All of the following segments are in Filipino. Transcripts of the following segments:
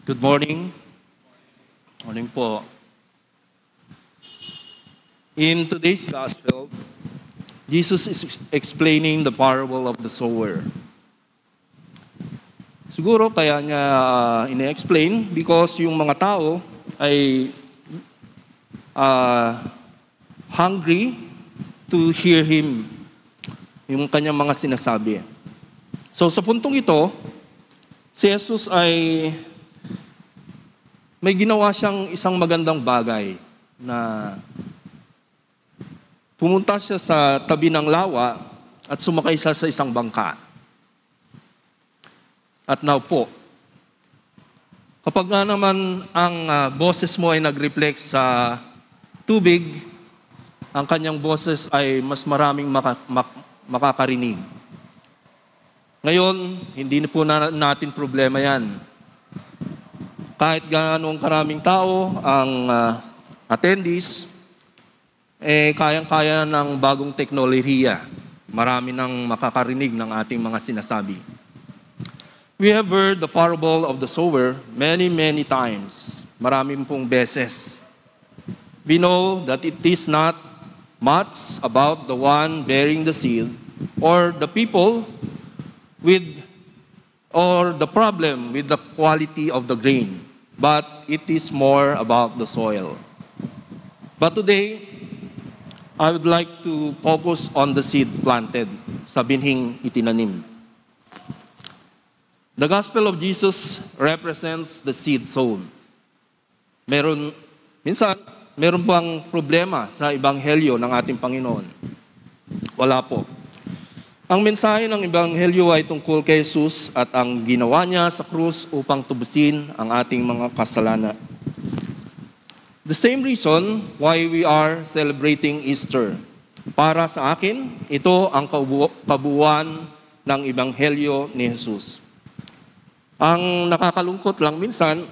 Good morning. Morning po. In today's gospel, Jesus is explaining the parable of the sower. Siguro kaya niya ine-explain because yung mga tao ay hungry to hear Him, yung kanyang mga sinasabi. So sa puntong ito, si Jesus ay may ginawa siyang isang magandang bagay na pumunta siya sa tabi ng lawa at sumakay siya sa isang bangka. At naupo. Kapag nga naman ang boses mo ay nag-reflect sa tubig, ang kanyang boses ay mas maraming makakarinig. Ngayon, hindi na po natin problema yan. Kahit ganong karaming tao ang attendees, kayang-kaya ng bagong teknolohiya. Marami nang makakarinig ng ating mga sinasabi. We have heard the parable of the sower many times. Maraming pong beses. We know that it is not much about the one bearing the seed or the people or the problem with the quality of the grain, but it is more about the soil. But today, I would like to focus on the seed planted, sa binhing itinanim. The Gospel of Jesus represents the seed sown. Minsan, meron bang problema sa Ebanghelyo ng ating Panginoon? Wala po. Ang mensahe ng Ebanghelyo ay tungkol kay Jesus at ang ginawa niya sa krus upang tubusin ang ating mga kasalanan. The same reason why we are celebrating Easter. Para sa akin, ito ang kabuuan ng Ebanghelyo ni Jesus. Ang nakakalungkot lang minsan,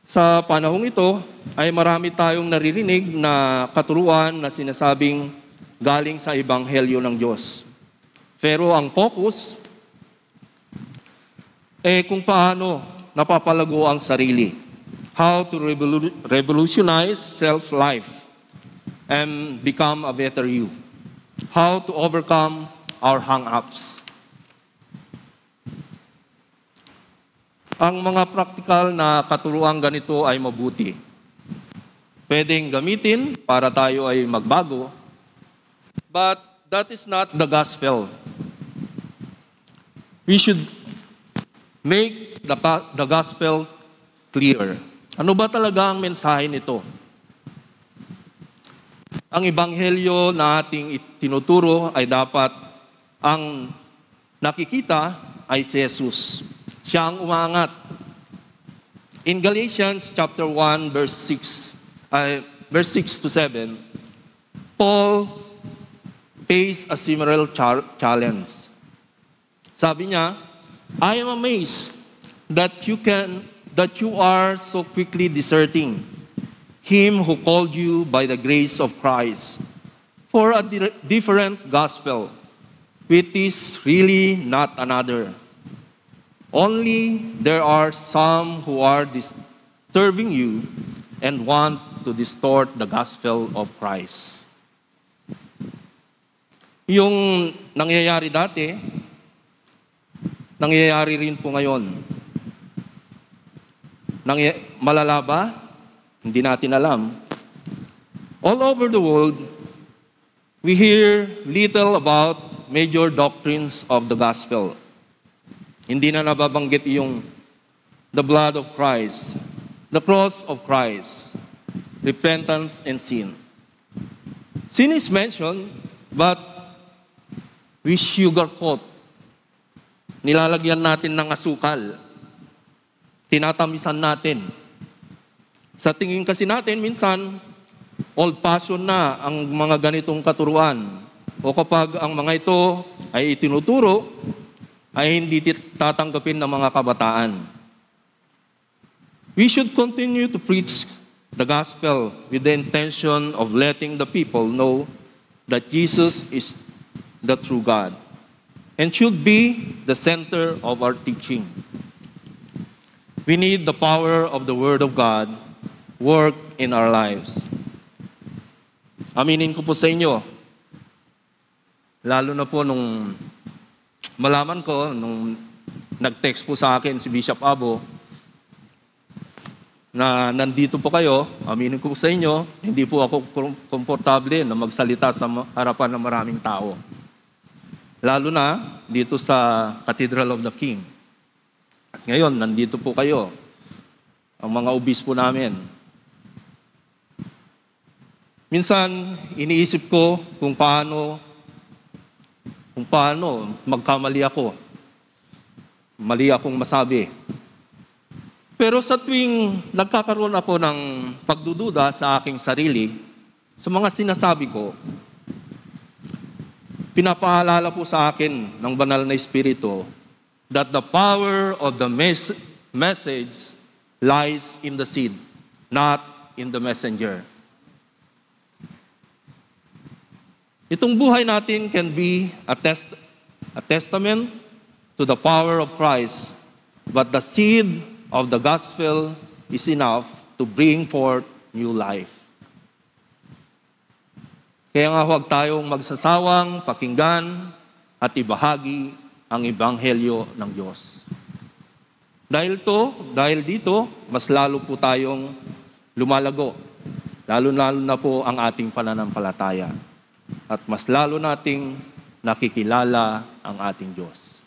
sa panahong ito ay marami tayong naririnig na katuruan na sinasabing galing sa Ebanghelyo ng Diyos. Pero ang focus kung paano napapalago ang sarili. How to revolutionize self-life and become a better you. How to overcome our hang-ups. Ang mga praktikal na katuruan ganito ay mabuti. Pwedeng gamitin para tayo ay magbago, but that is not the gospel. We should make the gospel clear. Ano ba talaga ang mensahe nito? Ang ebanghelyo na ating tinuturo ay dapat ang nakikita ay si Jesus. Siya ang umangat. In Galatians chapter 1 verse 6 to 7, Paul faced a similar challenge. Sabi niya, I am amazed that you are so quickly deserting Him who called you by the grace of Christ for a different gospel, which is really not another. Only there are some who are disturbing you and want to distort the gospel of Christ. Yung nangyayari dati, nangyayari rin po ngayon. Malala ba? Hindi natin alam. All over the world, we hear little about major doctrines of the gospel. Hindi na nababanggit yung the blood of Christ, the cross of Christ, repentance and sin. Sin is mentioned, but we sugarcoat. Nilalagyan natin ng asukal. Tinatamisan natin. Sa tingin kasi natin, minsan, old-fashioned na ang mga ganitong katuruan. O kapag ang mga ito ay itinuturo, ay hindi tatanggapin ng mga kabataan. We should continue to preach the gospel with the intention of letting the people know that Jesus is the true God and should be the center of our teaching. We need the power of the Word of God work in our lives. Aminin ko po sa inyo, lalo na po nung malaman ko, nung nag-text po sa akin si Bishop Abo, na nandito po kayo, aminin ko po sa inyo, hindi po ako komportable na magsalita sa harapan ng maraming tao. Lalo na dito sa Cathedral of the King. At ngayon, nandito po kayo, ang mga obispo namin. Minsan, iniisip ko kung paano magkamali ako. Mali akong masabi. Pero sa tuwing nagkakaroon ako ng pagdududa sa aking sarili, sa mga sinasabi ko, pinapaalala po sa akin ng banal na Espiritu that the power of the message lies in the seed, not in the messenger. Itong buhay natin can be a testament to the power of Christ, but the seed of the gospel is enough to bring forth new life. Kaya nga huwag tayong magsasawang pakinggan at ibahagi ang ebanghelyo ng Diyos. Dahil dito, mas lalo po tayong lumalago. Lalo-lalo na po ang ating pananampalataya. At mas lalo nating nakikilala ang ating Diyos.